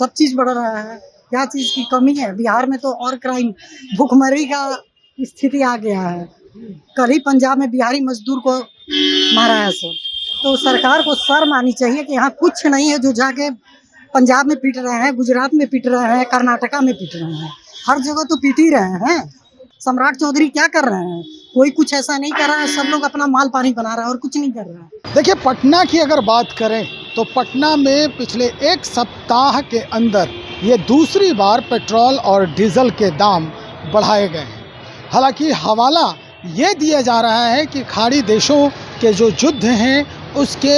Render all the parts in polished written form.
सब चीज बढ़ रहा है। क्या चीज की कमी है? बिहार में तो और क्राइम, भुखमरी का स्थिति आ गया है। कल ही पंजाब में बिहारी मजदूर को मारा है सर। तो सरकार को शर्म आनी चाहिए कि यहाँ कुछ नहीं है जो जाके पंजाब में पीट रहे हैं, गुजरात में पीट रहे हैं, कर्नाटका में पीट रहे हैं। हर जगह तो पीट ही रहे हैं। सम्राट चौधरी क्या कर रहे हैं? कोई कुछ ऐसा नहीं कर रहा है। सब लोग अपना माल पानी बना रहा है और कुछ नहीं कर रहा है। देखिए, पटना की अगर बात करें तो पटना में पिछले एक सप्ताह के अंदर ये दूसरी बार पेट्रोल और डीजल के दाम बढ़ाए गए हैं। हालांकि हवाला ये दिया जा रहा है कि खाड़ी देशों के जो युद्ध हैं उसके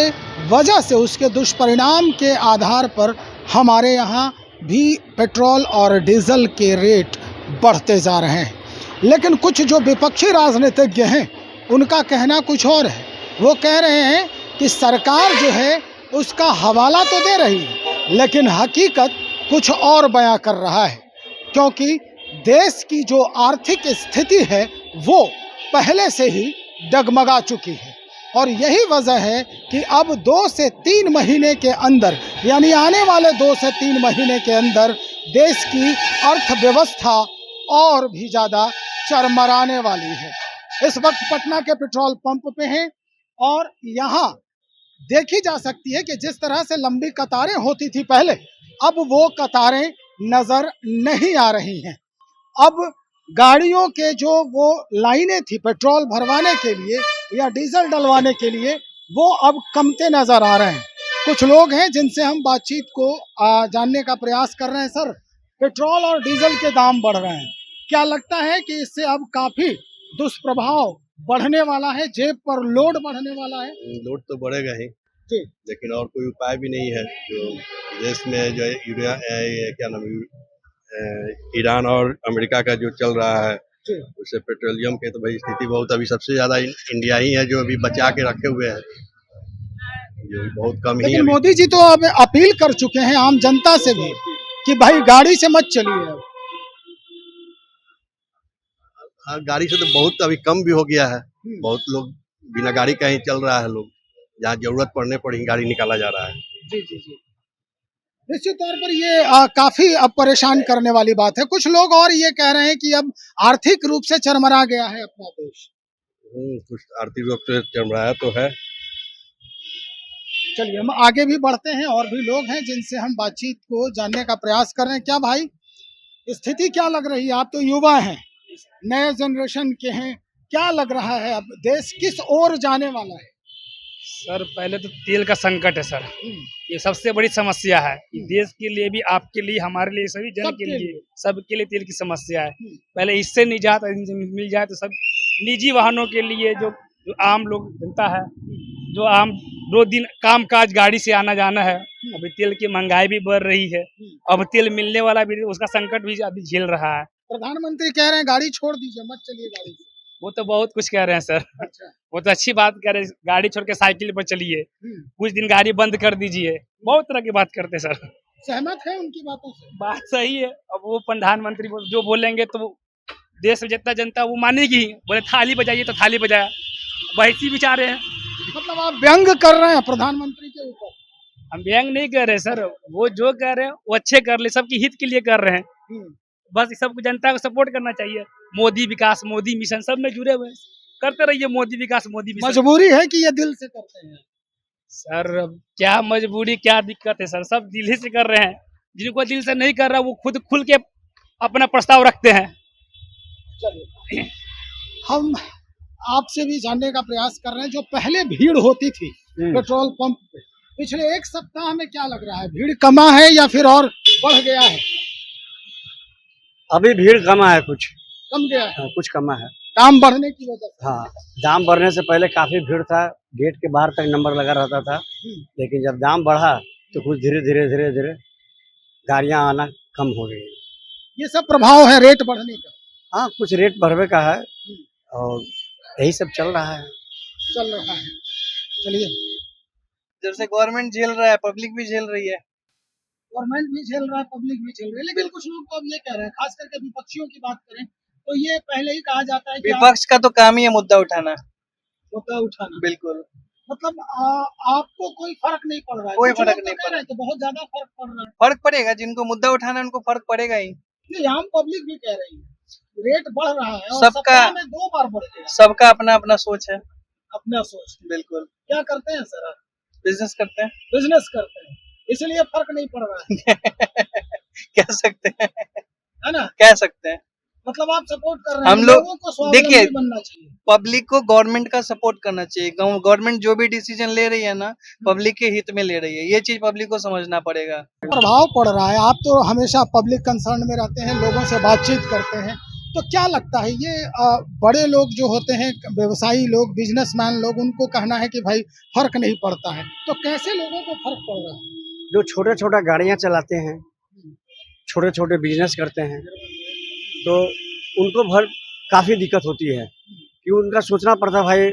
वजह से, उसके दुष्परिणाम के आधार पर हमारे यहाँ भी पेट्रोल और डीजल के रेट बढ़ते जा रहे हैं। लेकिन कुछ जो विपक्षी राजनीतिज्ञ हैं उनका कहना कुछ और है। वो कह रहे हैं कि सरकार जो है उसका हवाला तो दे रही है लेकिन हकीकत कुछ और बयां कर रहा है, क्योंकि देश की जो आर्थिक स्थिति है वो पहले से ही डगमगा चुकी है। और यही वजह है कि अब 2 से 3 महीने के अंदर, यानी आने वाले 2 से 3 महीने के अंदर देश की अर्थव्यवस्था और भी ज़्यादा चरमराने वाली है। इस वक्त पटना के पेट्रोल पंप पे हैं और यहाँ देखी जा सकती है कि जिस तरह से लंबी कतारें होती थी पहले, अब वो कतारें नजर नहीं आ रही हैं। अब गाड़ियों के जो वो लाइनें थी पेट्रोल भरवाने के लिए या डीजल डलवाने के लिए, वो अब कमते नजर आ रहे हैं। कुछ लोग हैं जिनसे हम बातचीत को जानने का प्रयास कर रहे हैं। सर, पेट्रोल और डीजल के दाम बढ़ रहे हैं, क्या लगता है कि इससे अब काफी दुष्प्रभाव बढ़ने वाला है, जेब पर लोड बढ़ने वाला है? लोड तो बढ़ेगा ही जी, लेकिन और कोई उपाय भी नहीं है। जो देश में जो क्या नाम ईरान और अमेरिका का जो चल रहा है जी। उससे पेट्रोलियम के तो भाई स्थिति बहुत, अभी सबसे ज्यादा इंडिया ही है जो अभी बचा के रखे हुए है, जो बहुत कम ही। लेकिन मोदी जी तो अब अपील कर चुके हैं आम जनता से भी कि भाई गाड़ी से मत चलिए। हाँ, गाड़ी से तो बहुत अभी कम भी हो गया है। बहुत लोग बिना गाड़ी का ही चल रहा है। लोग जहाँ जरूरत पड़ने पर ही गाड़ी निकाला जा रहा है। जी जी जी, निश्चित तौर पर ये काफी अब परेशान करने वाली बात है। कुछ लोग और ये कह रहे हैं कि अब आर्थिक रूप से चरमरा गया है अपना देश। कुछ आर्थिक रूप से चरमराया तो है। चलिए, हम आगे भी बढ़ते हैं और भी लोग हैं जिनसे हम बातचीत को जानने का प्रयास कर रहे हैं। क्या भाई, स्थिति क्या लग रही है? आप तो युवा हैं, नए जनरेशन के हैं, क्या लग रहा है अब देश किस ओर जाने वाला है? सर, पहले तो तेल का संकट है सर। ये सबसे बड़ी समस्या है। देश के लिए भी, आपके लिए, हमारे लिए, सभी जन के लिए, सबके लिए तेल की समस्या है। पहले इससे निजात मिल जाए तो सब निजी वाहनों के लिए, जो आम लोग जनता है, जो आम 2 दिन काम काज गाड़ी से आना जाना है, अभी तेल की महंगाई भी बढ़ रही है। अब तेल मिलने वाला भी, उसका संकट भी अभी झेल रहा है। प्रधानमंत्री कह रहे हैं गाड़ी छोड़ दीजिए, मत चलिए गाड़ी से। वो तो बहुत कुछ कह रहे हैं सर। अच्छा। वो तो अच्छी बात कह रहे हैं, गाड़ी छोड़ के साइकिल पर चलिए, कुछ दिन गाड़ी बंद कर दीजिए, बहुत तरह की बात करते हैं सर। सहमत है उनकी बातों से? बात सही है। अब वो प्रधानमंत्री जो बोलेंगे तो देश में जितना जनता वो मानेगी। बोले थाली बजाइए तो थाली बजाया, वैसी विचार है। मतलब आप व्यंग कर रहे हैं प्रधानमंत्री के ऊपर? हम व्यंग नहीं कर रहे सर, वो जो कर रहे हैं वो अच्छे कर ले, सबकी हित के लिए कर रहे हैं। बस सबको जनता को सपोर्ट करना चाहिए। मोदी विकास, मोदी मिशन, सब में जुड़े हुए करते रहिए। मोदी विकास, मोदी मिशन। मजबूरी है कि ये दिल से करते हैं? सर, क्या मजबूरी, क्या दिक्कत है सर? सब दिल ही से कर रहे हैं। जिनको दिल से नहीं कर रहा वो खुद खुल के अपना प्रस्ताव रखते हैं। चलिए, हम आपसे भी जानने का प्रयास कर रहे हैं, जो पहले भीड़ होती थी पेट्रोल पंप पे, पिछले एक सप्ताह में क्या लग रहा है? भीड़ कमा है या फिर और बढ़ गया है? अभी भीड़ कमा है, कुछ कम गया है? कुछ कमा है। दाम बढ़ने की वजह से? हाँ, दाम बढ़ने से पहले काफी भीड़ था, गेट के बाहर तक नंबर लगा रहता था। लेकिन जब दाम बढ़ा तो कुछ धीरे धीरे गाड़ियां आना कम हो गई। ये सब प्रभाव है रेट बढ़ने का? हाँ, कुछ रेट बढ़ने का है और यही सब चल रहा है। चलिए, जब से गवर्नमेंट झेल रहा है, पब्लिक भी झेल रही है। गवर्नमेंट भी झेल रहा है, पब्लिक भी झेल रही है, लेकिन कुछ लोग तो अब ये कह रहे हैं, खास करके विपक्षियों की बात करें तो ये पहले ही कहा जाता है कि विपक्ष का तो काम ही है मुद्दा उठाना। मुद्दा उठाना। बिल्कुल। मतलब आपको कोई फर्क नहीं पड़ रहा है? कोई कुछ फर्क लोग तो नहीं कह पड़ रहे हैं कि बहुत ज्यादा फर्क पड़ रहा है। फर्क पड़ेगा, जिनको मुद्दा उठाना है उनको फर्क पड़ेगा ही। नहीं, आम पब्लिक भी कह रही है रेट बढ़ रहा है और सबका सप्ताह में 2 बार बढ़ गया। सबका अपना अपना सोच है। अपना सोच बिल्कुल, क्या करते हैं सर? बिजनेस करते हैं। बिजनेस करते हैं, इसलिए फर्क नहीं पड़ रहा है, कह सकते हैं, है ना? कह सकते हैं। मतलब आप सपोर्ट कर रहे हैं हम लोग लोगों को स्वावलंबी देखिए, बनना चाहिए। पब्लिक को गवर्नमेंट का सपोर्ट करना चाहिए। गवर्नमेंट जो भी डिसीजन ले रही है ना, पब्लिक के हित में ले रही है। ये चीज पब्लिक को समझना पड़ेगा। प्रभाव पड़ रहा है, आप तो हमेशा पब्लिक कंसर्न में रहते हैं, लोगों से बातचीत करते हैं, तो क्या लगता है ये बड़े लोग जो होते हैं, व्यवसायी लोग, बिजनेसमैन लोग, उनको कहना है कि भाई फर्क नहीं पड़ता है, तो कैसे लोगों को फर्क पड़ रहा है? जो छोटे छोटा गाड़ियाँ चलाते हैं, छोटे छोटे बिजनेस करते हैं, तो उनको काफ़ी दिक्कत होती है कि उनका सोचना पड़ता है भाई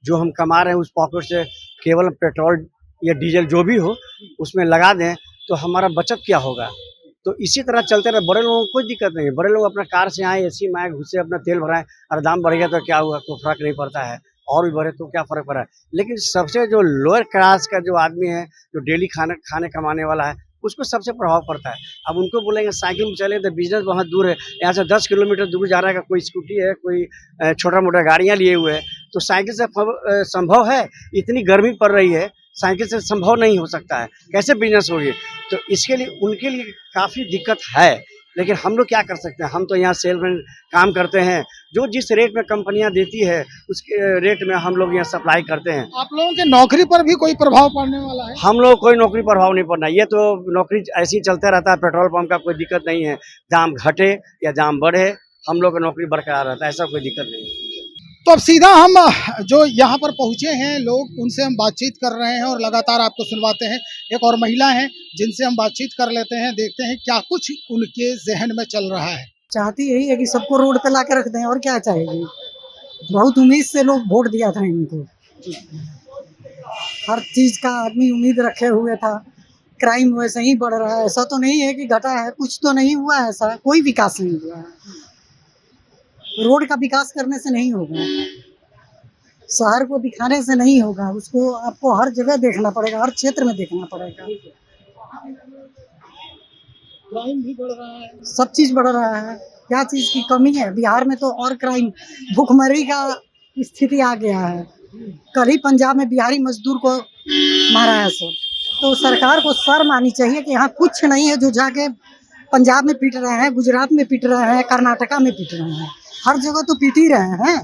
जो हम कमा रहे हैं उस पॉकेट से केवल पेट्रोल या डीजल जो भी हो उसमें लगा दें तो हमारा बचत क्या होगा। तो इसी तरह चलते रहे, बड़े लोगों को कोई दिक्कत नहीं है, बड़े लोग अपना कार से आए, एसी में आए, घुसे, अपना तेल भराएं, और दाम बढ़ गया तो क्या हुआ, कोई फर्क नहीं पड़ता है, और भी बढ़े तो क्या फ़र्क पड़ रहा है। लेकिन सबसे जो लोअर क्लास का जो आदमी है, जो डेली खाने कमाने वाला है, उसको सबसे प्रभाव पड़ता है। अब उनको बोलेंगे साइकिल में चले तो बिजनेस बहुत दूर है, यहाँ से 10 किलोमीटर दूर जा रहा है, कोई स्कूटी है, कोई छोटा मोटा गाड़ियाँ लिए हुए है, तो साइकिल से संभव है? इतनी गर्मी पड़ रही है, साइकिल से संभव नहीं हो सकता है, कैसे बिजनेस होगी। तो इसके लिए उनके लिए काफ़ी दिक्कत है, लेकिन हम लोग क्या कर सकते हैं, हम तो यहाँ सेलमैन काम करते हैं, जो जिस रेट में कंपनियां देती है उसके रेट में हम लोग यहाँ सप्लाई करते हैं। आप लोगों के नौकरी पर भी कोई प्रभाव पड़ने वाला है? हम लोग कोई नौकरी प्रभाव नहीं पड़ना, ये तो नौकरी ऐसे ही चलते रहता है, पेट्रोल पंप का कोई दिक्कत नहीं है, दाम घटे या दाम बढ़े हम लोग का नौकरी बरकरार रहता है, ऐसा कोई दिक्कत नहीं है। तो अब सीधा हम जो यहाँ पर पहुँचे हैं लोग, उनसे हम बातचीत कर रहे हैं और लगातार आपको सुनवाते हैं। एक और महिला है जिनसे हम बातचीत कर लेते हैं, देखते हैं क्या कुछ उनके जहन में चल रहा है। चाहती यही है कि सबको रोड पे ला के रख दें, और क्या चाहेगी। बहुत उम्मीद से लोग वोट दिया था इनको, हर चीज का आदमी उम्मीद रखे हुए था। क्राइम वैसे ही बढ़ रहा है, ऐसा तो नहीं है कि घटा है, कुछ तो नहीं हुआ है, ऐसा कोई विकास नहीं हुआ है। रोड का विकास करने से नहीं होगा, शहर को दिखाने से नहीं होगा, उसको आपको हर जगह देखना पड़ेगा, हर क्षेत्र में देखना पड़ेगा। क्राइम भी बढ़ रहा है, सब चीज बढ़ रहा है, क्या चीज की कमी है बिहार में? तो और क्राइम, भुखमरी का स्थिति आ गया है। कल ही पंजाब में बिहारी मजदूर को मारा है सर, तो सरकार को शर्म आनी चाहिए कि यहाँ कुछ नहीं है, जो जाके पंजाब में पीट रहे हैं, गुजरात में पीट रहे हैं, कर्नाटका में पीट रहे हैं, हर जगह तो पीट ही रहे हैं।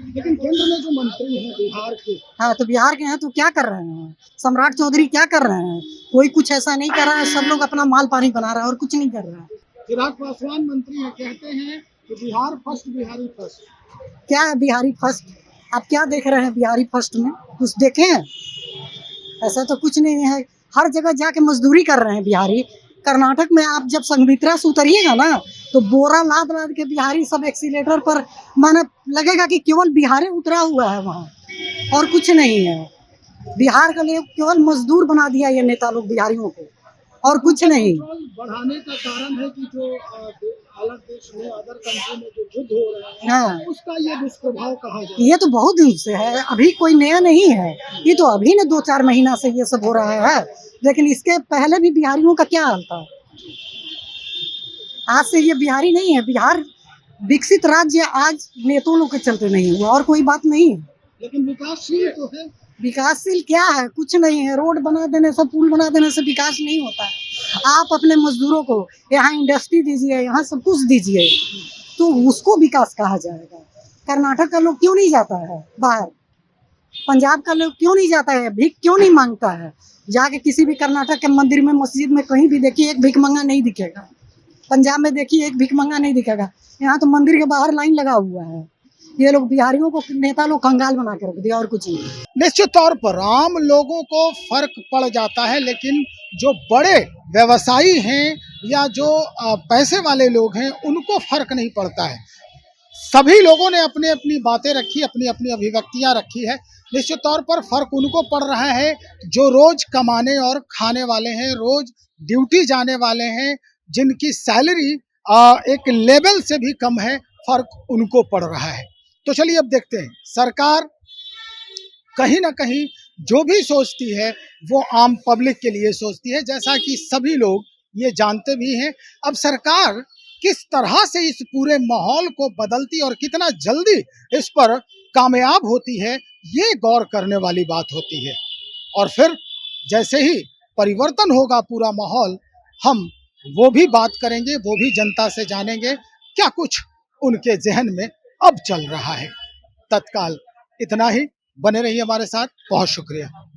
लेकिन केंद्र में जो मंत्री हैं बिहार के, हाँ, तो बिहार के हैं तो क्या कर रहे हैं? सम्राट चौधरी क्या कर रहे हैं? कोई कुछ ऐसा नहीं कर रहा है, सब लोग अपना माल पानी बना रहा है और कुछ नहीं कर रहा है। चिराग पासवान मंत्री हैं, कहते हैं कि बिहार फर्स्ट, बिहारी फर्स्ट। क्या है बिहारी फर्स्ट? आप क्या देख रहे हैं बिहारी फर्स्ट में? कुछ देखे हैं? ऐसा तो कुछ नहीं है, हर जगह जाके मजदूरी कर रहे हैं बिहारी। कर्नाटक में आप जब संघमित्रा से उतरिएगा ना, तो बोरा लाद लाद के बिहारी सब एक्सीलेटर पर, माना लगेगा कि केवल बिहारी उतरा हुआ है वहाँ, और कुछ नहीं है। बिहार का लिए केवल मजदूर बना दिया ये नेता लोग बिहारियों को, और कुछ नहीं। पेट्रोल बढ़ाने का कारण है कि जो अलग देश में, अदर कंट्री में जो युद्ध हो रहे हैं, हाँ, उसका ये दुष्प्रभाव कहा जाए। ये तो बहुत दिन से है, अभी कोई नया नहीं है, ये तो अभी न 2-4 महीना से ये सब हो रहा है। लेकिन इसके पहले भी बिहारियों का क्या हाल था? आज से ये बिहारी नहीं है, बिहार विकसित राज्य आज नेताओं लोग के चलते नहीं हुआ, और कोई बात नहीं है। लेकिन विकासशील तो है। विकासशील क्या है? कुछ नहीं है, रोड बना देने से, पुल बना देने से विकास नहीं होता है। आप अपने मजदूरों को यहाँ इंडस्ट्री दीजिए, यहाँ सब कुछ दीजिए, तो उसको विकास कहा जाएगा। कर्नाटक का लोग क्यों नहीं जाता है बाहर? पंजाब का लोग क्यों नहीं जाता है? भीख क्यों नहीं मांगता है? जाके किसी भी कर्नाटक के मंदिर में, मस्जिद में, कहीं भी देखिए एक भीख मंगा नहीं दिखेगा। पंजाब में देखिए एक भीख मंगा नहीं दिखेगा। यहाँ तो मंदिर के बाहर लाइन लगा हुआ है। ये लोग बिहारियों को नेता लोग कंगाल बना के रख दिया, और कुछ नहीं। निश्चित तौर पर आम लोगों को फर्क पड़ जाता है, लेकिन जो बड़े व्यवसायी हैं या जो पैसे वाले लोग हैं, उनको फर्क नहीं पड़ता है। सभी लोगों ने अपनी अपनी बातें रखी, अपनी अपनी अभिव्यक्तियां रखी है। निश्चित तौर पर फर्क उनको पड़ रहा है जो रोज कमाने और खाने वाले हैं, रोज ड्यूटी जाने वाले हैं, जिनकी सैलरी एक लेवल से भी कम है, फर्क उनको पड़ रहा है। तो चलिए अब देखते हैं, सरकार कहीं ना कहीं जो भी सोचती है वो आम पब्लिक के लिए सोचती है, जैसा कि सभी लोग ये जानते भी हैं। अब सरकार किस तरह से इस पूरे माहौल को बदलती और कितना जल्दी इस पर कामयाब होती है, ये गौर करने वाली बात होती है। और फिर जैसे ही परिवर्तन होगा पूरा माहौल, हम वो भी बात करेंगे, वो भी जनता से जानेंगे क्या कुछ उनके जहन में अब चल रहा है। तत्काल इतना ही, बने रहिए हमारे साथ, बहुत शुक्रिया।